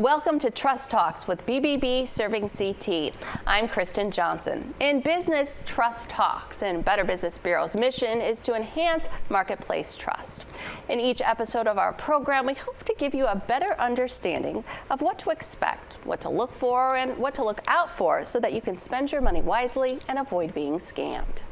Welcome to Trust Talks with BBB Serving CT. I'm Kristen Johnson. In business, trust talks, and Better Business Bureau's mission is to enhance marketplace trust. In each episode of our program, we hope to give you a better understanding of what to expect, what to look for, and what to look out for so that you can spend your money wisely and avoid being scammed.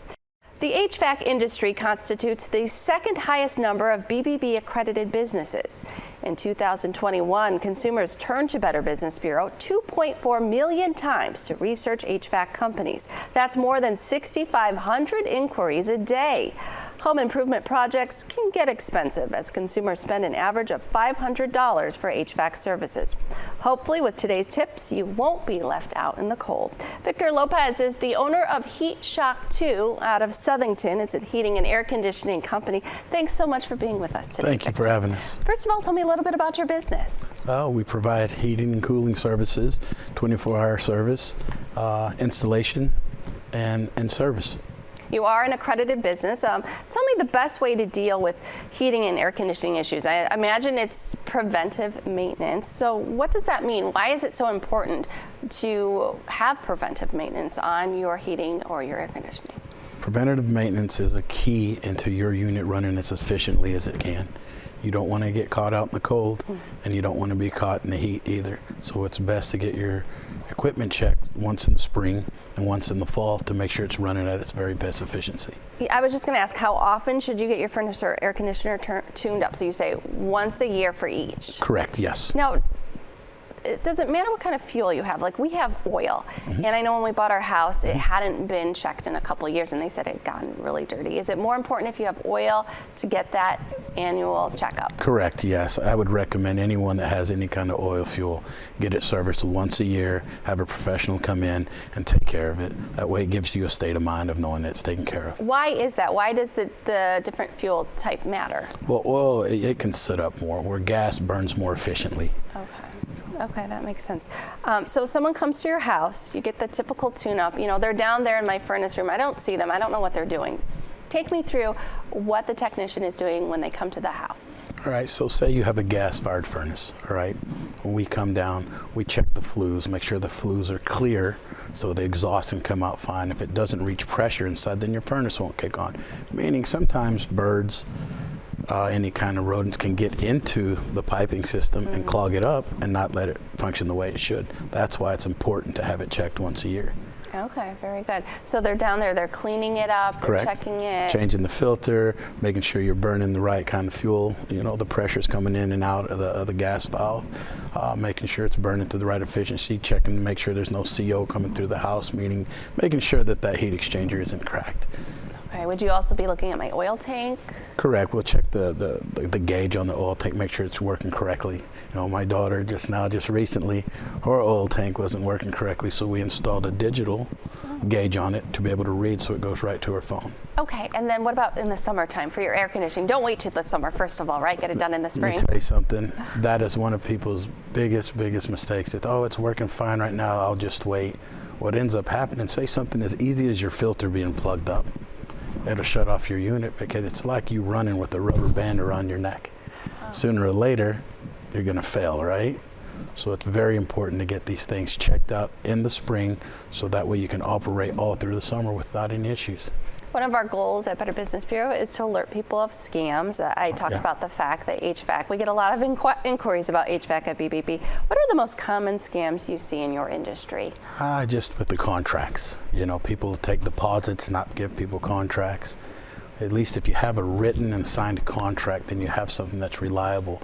The HVAC industry constitutes the second highest number of BBB accredited businesses. In 2021, consumers turned to Better Business Bureau 2.4 million times to research HVAC companies. That's more than 6,500 inquiries a day. Home improvement projects can get expensive as consumers spend an average of $500 for HVAC services. Hopefully, with today's tips, you won't be left out in the cold. Victor Lopez is the owner of Heat Shock 2 out of Southington. It's a heating and air conditioning company. Thanks so much for being with us today. Thank you for having us. First of all, tell me a little bit about your business. We provide heating and cooling services, 24-hour service, installation, and service. You are an accredited business. Tell me the best way to deal with heating and air conditioning issues. I imagine it's preventive maintenance. So what does that mean? Why is it so important to have preventive maintenance on your heating or your air conditioning? Preventative maintenance is a key into your unit running as efficiently as it can. You don't want to get caught out in the cold, and you don't want to be caught in the heat either. So it's best to get your equipment checked once in the spring and once in the fall to make sure it's running at its very best efficiency. I was just going to ask, how often should you get your furnace or air conditioner tuned up? So you say once a year for each? Correct, yes. Now, does it matter what kind of fuel you have? Like, we have oil, and I know when we bought our house, it hadn't been checked in a couple of years, and they said it had gotten really dirty. Is it more important if you have oil to get that annual checkup? Correct, yes. I would recommend anyone that has any kind of oil fuel, get it serviced once a year, have a professional come in and take care of it. That way it gives you a state of mind of knowing that it's taken care of. Why is that? Why does the different fuel type matter? Well, oil, it can sit up more, where gas burns more efficiently. Okay, that makes sense. So someone comes to your house, you get the typical tune-up. You know, they're down there in my furnace room. I don't see them. I don't know what they're doing. Take me through what the technician is doing when they come to the house. All right, so say you have a gas-fired furnace, all right? When we come down, we check the flues, make sure the flues are clear so the exhaust can come out fine. If it doesn't reach pressure inside, then your furnace won't kick on. Meaning sometimes birds, any kind of rodents can get into the piping system and clog it up and not let it function the way it should. That's why it's important to have it checked once a year. Okay, very good. So they're down there, they're cleaning it up, Correct. They're checking it. Changing the filter, making sure you're burning the right kind of fuel. You know, the pressure's coming in and out of the gas valve, making sure it's burning to the right efficiency, checking to make sure there's no CO coming through the house, meaning making sure that that heat exchanger isn't cracked. Okay, would you also be looking at my oil tank? Correct. We'll check the gauge on the oil tank, make sure it's working correctly. You know, my daughter just recently, her oil tank wasn't working correctly, so we installed a digital gauge on it to be able to read, so it goes right to her phone. Okay, and then what about in the summertime for your air conditioning? Don't wait till the summer, first of all, right? Get it done in the spring. Let me tell you something. That is one of people's biggest mistakes. It's, oh, it's working fine right now, I'll just wait. What ends up happening, say something as easy as your filter being plugged up. It'll shut off your unit because it's like you running with a rubber band around your neck. Sooner or later, you're going to fail, right? So it's very important to get these things checked out in the spring so that way you can operate all through the summer without any issues. One of our goals at Better Business Bureau is to alert people of scams. I talked about the fact that HVAC, we get a lot of inquiries about HVAC at BBB. What are the most common scams you see in your industry? Just with the contracts. You know, people take deposits, not give people contracts. At least if you have a written and signed contract, then you have something that's reliable.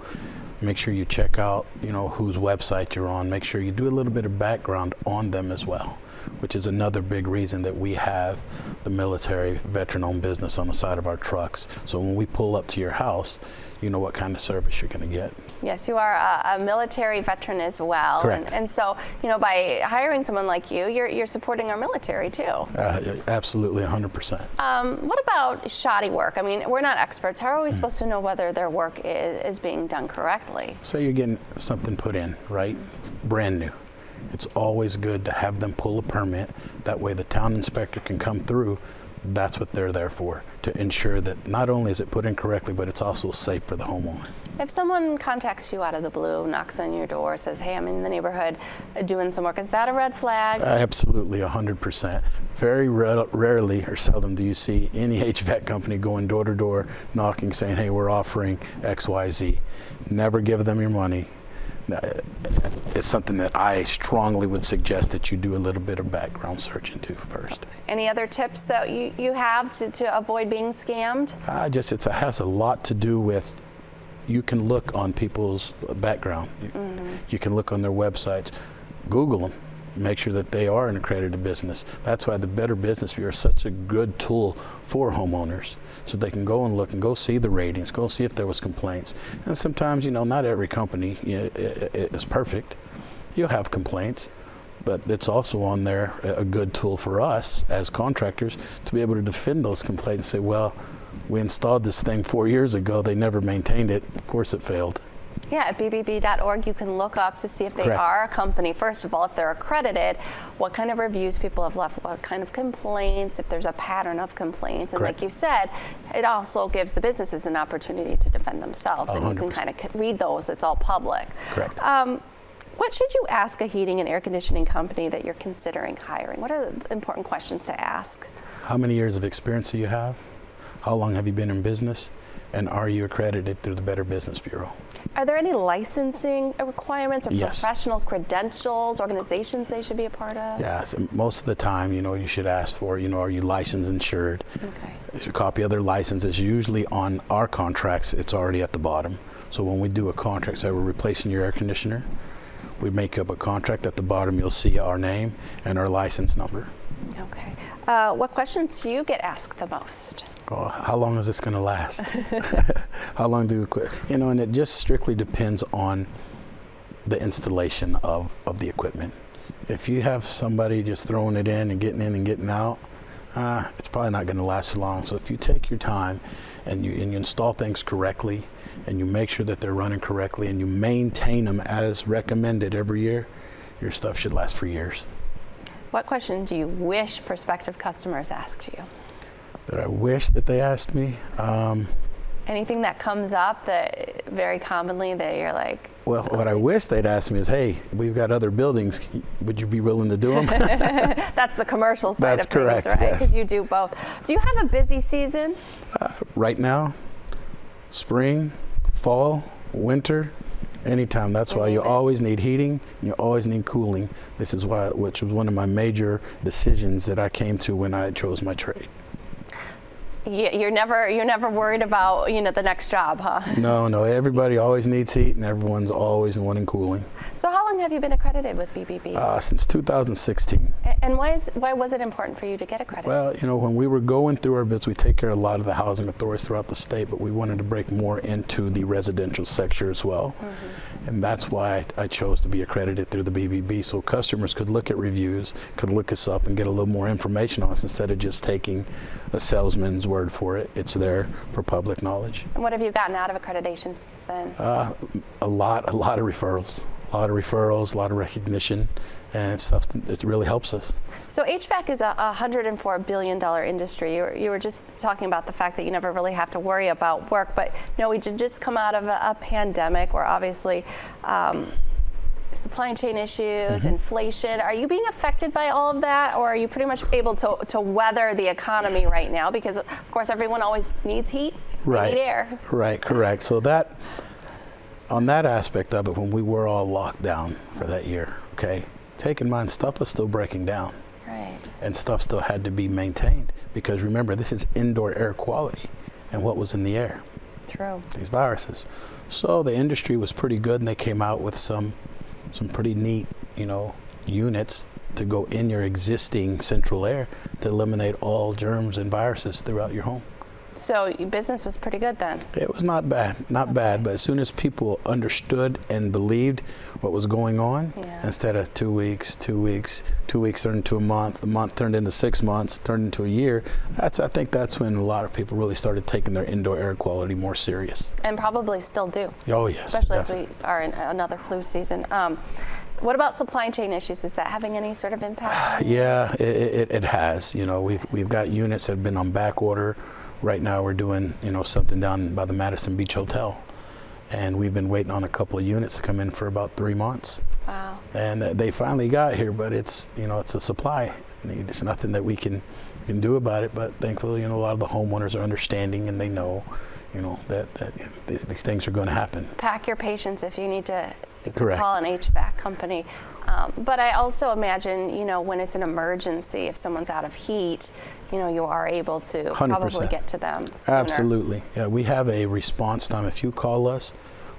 Make sure you check out, you know, whose website you're on. Make sure you do a little bit of background on them as well, which is another big reason that we have the military veteran-owned business on the side of our trucks. So when we pull up to your house, you know what kind of service you're going to get. Yes, you are a military veteran as well. Correct. And so, you know, by hiring someone like you, you're supporting our military too. Absolutely, 100%. What about shoddy work? I mean, we're not experts. How are we supposed to know whether their work is being done correctly? Say you're getting something put in, right? Brand new. It's always good to have them pull a permit. That way the town inspector can come through, that's what they're there for, to ensure that not only is it put in correctly, but it's also safe for the homeowner. If someone contacts you out of the blue, knocks on your door, says, hey, I'm in the neighborhood doing some work, is that a red flag? Absolutely, 100%. Very rarely or seldom do you see any HVAC company going door to door, knocking, saying, hey, we're offering X, Y, Z. Never give them your money. It's something that I strongly would suggest that you do a little bit of background search into first. Any other tips that you have to avoid being scammed? It has a lot to do with, you can look on people's background. You can look on their websites, Google them, make sure that they are an accredited business. That's why the Better Business Bureau is such a good tool for homeowners, so they can go and look and go see the ratings, go see if there was complaints. And sometimes, not every company is perfect. You'll have complaints, but it's also on there a good tool for us as contractors to be able to defend those complaints and say, well, we installed this thing 4 years ago, they never maintained it, of course it failed. Yeah, at bbb.org, you can look up to see if they Correct. are a company. First of all, if they're accredited, what kind of reviews people have left, what kind of complaints, if there's a pattern of complaints. And Correct. like you said, it also gives the businesses an opportunity to defend themselves. 100%. And you can kind of read those. It's all public. Correct. What should you ask a heating and air conditioning company that you're considering hiring? What are the important questions to ask? How many years of experience do you have? How long have you been in business? And are you accredited through the Better Business Bureau? Are there any licensing requirements or Yes. professional credentials, organizations they should be a part of? Yes, most of the time, you should ask for, are you licensed, insured? Okay. There's a copy of their licenses. Usually on our contracts, it's already at the bottom. So when we do a contract, say we're replacing your air conditioner, we make up a contract. At the bottom, you'll see our name and our license number. Okay. What questions do you get asked the most? Oh, how long is this going to last? How long do we quit? And it just strictly depends on the installation of the equipment. If you have somebody just throwing it in and getting out, it's probably not going to last too long. So if you take your time and you install things correctly and you make sure that they're running correctly and you maintain them as recommended every year, your stuff should last for years. What question do you wish prospective customers asked you? That I wish that they asked me. Anything that comes up that very commonly that you're like, Well, what I wish they'd ask me is, hey, we've got other buildings. Would you be willing to do them? that's the commercial side That's of things, correct, right? yes. Because you do both. Do you have a busy season? Right now, spring, fall, winter, anytime. That's why you always need heating and you always need cooling. This is why, which was one of my major decisions that I came to when I chose my trade. You're never worried about the next job, huh? No. Everybody always needs heat, and everyone's always wanting cooling. So how long have you been accredited with BBB? Since 2016. And why was it important for you to get accredited? Well, when we were going through our bids, we take care of a lot of the housing authorities throughout the state, but we wanted to break more into the residential sector as well. Mm-hmm. And that's why I chose to be accredited through the BBB, so customers could look at reviews, could look us up and get a little more information on us instead of just taking a salesman's word for it. It's there for public knowledge. And what have you gotten out of accreditation since then? A lot of referrals. A lot of recognition, and it's stuff that really helps us. So HVAC is a $104 billion industry. You were just talking about the fact that you never really have to worry about work, but we did just come out of a pandemic where obviously supply chain issues, inflation. Are you being affected by all of that, or are you pretty much able to weather the economy right now? Because of course everyone always needs heat, right. They need air. Right, correct. So that, on that aspect of it, when we were all locked down for that year, okay, take in mind stuff was still breaking down. Right. And stuff still had to be maintained, because remember, this is indoor air quality and what was in the air. True. These viruses. So the industry was pretty good, and they came out with some pretty neat, units to go in your existing central air to eliminate all germs and viruses throughout your home. So your business was pretty good then? It was not bad, but as soon as people understood and believed what was going on, instead of 2 weeks turned into a month turned into 6 months, turned into a year, I think that's when a lot of people really started taking their indoor air quality more serious. And probably still do. Oh, yes. Especially definitely. as we are in another flu season. What about supply chain issues? Is that having any sort of impact? Yeah, it has. You know, we've got units that have been on back order. Right now we're doing, you know, something down by the Madison Beach Hotel. And we've been waiting on a couple of units to come in for about 3 months. Wow. And they finally got here, but it's, you know, it's a supply need. It's nothing that we can do about it, but thankfully, you know, a lot of the homeowners are understanding and they know, you know, that these things are going to happen. Pack your patience if you need to Correct. call an HVAC company. But I also imagine, you know, when it's an emergency, if someone's out of heat, you know, you are able to 100%. probably get to them sooner. Absolutely. Yeah, we have a response time. If you call us,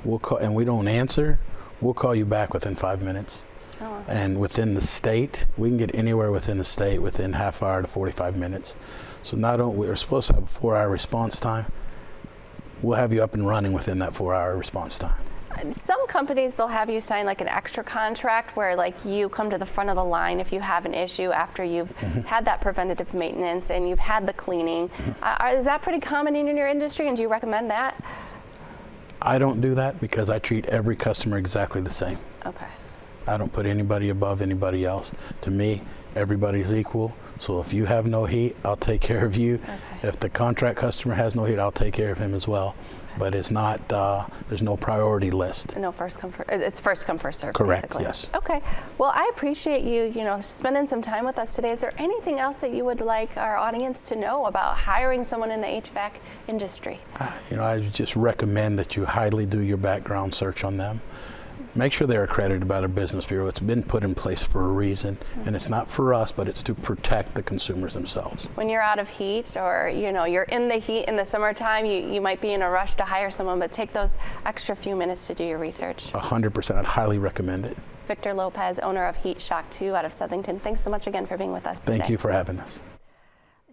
we'll call, and we don't answer, we'll call you back within 5 minutes. Oh. And within the state, we can get anywhere within the state within half hour to 45 minutes. So not only we're supposed to have a 4-hour response time, we'll have you up and running within that 4-hour response time. Some companies, they'll have you sign like an extra contract where like you come to the front of the line if you have an issue after you've had that preventative maintenance and you've had the cleaning. Is that pretty common in your industry, and do you recommend that? I don't do that because I treat every customer exactly the same. Okay. I don't put anybody above anybody else. To me, everybody's equal. So if you have no heat, I'll take care of you. Okay. If the contract customer has no heat, I'll take care of him as well. But it's not, there's no priority list. No first come first. It's first come first serve. Correct, basically. yes. Okay. Well, I appreciate you, you know, spending some time with us today. Is there anything else that you would like our audience to know about hiring someone in the HVAC industry? You know, I just recommend that you highly do your background search on them. Make sure they're accredited by the Business Bureau. It's been put in place for a reason, and it's not for us, but it's to protect the consumers themselves. When you're out of heat, or you know you're in the heat in the summertime, you might be in a rush to hire someone, but take those extra few minutes to do your research. 100%, I'd highly recommend it. Victor Lopez, owner of Heat Shock 2 out of Southington. Thanks so much again for being with us today. Thank you for having us.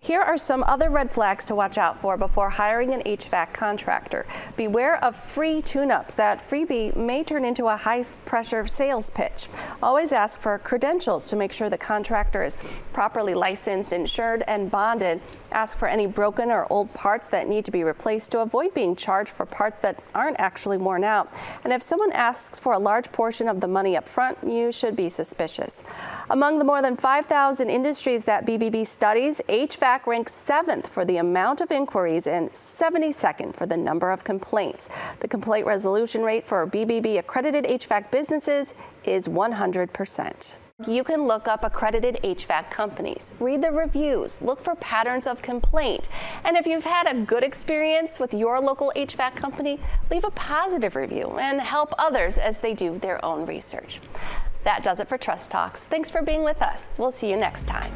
Here are some other red flags to watch out for before hiring an HVAC contractor. Beware of free tune-ups. That freebie may turn into a high-pressure sales pitch. Always ask for credentials to make sure the contractor is properly licensed, insured, and bonded. Ask for any broken or old parts that need to be replaced to avoid being charged for parts that aren't actually worn out. And if someone asks for a large portion of the money up front, you should be suspicious. Among the more than 5,000 industries that BBB studies, HVAC ranks 7th for the amount of inquiries and 72nd for the number of complaints. The complaint resolution rate for BBB accredited HVAC businesses is 100%. You can look up accredited HVAC companies, read the reviews, look for patterns of complaint. And if you've had a good experience with your local HVAC company, leave a positive review and help others as they do their own research. That does it for Trust Talks. Thanks for being with us. We'll see you next time.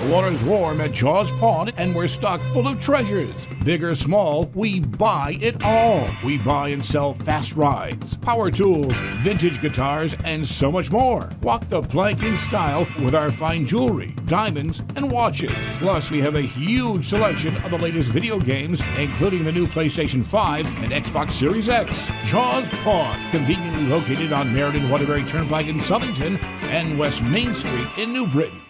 The water's warm at Jaws Pond, and we're stocked full of treasures. Big or small, we buy it all. We buy and sell fast rides, power tools, vintage guitars, and so much more. Walk the plank in style with our fine jewelry, diamonds, and watches. Plus, we have a huge selection of the latest video games, including the new PlayStation 5 and Xbox Series X. Jaws Pond, conveniently located on Meriden Waterbury Turnpike in Southington and West Main Street in New Britain.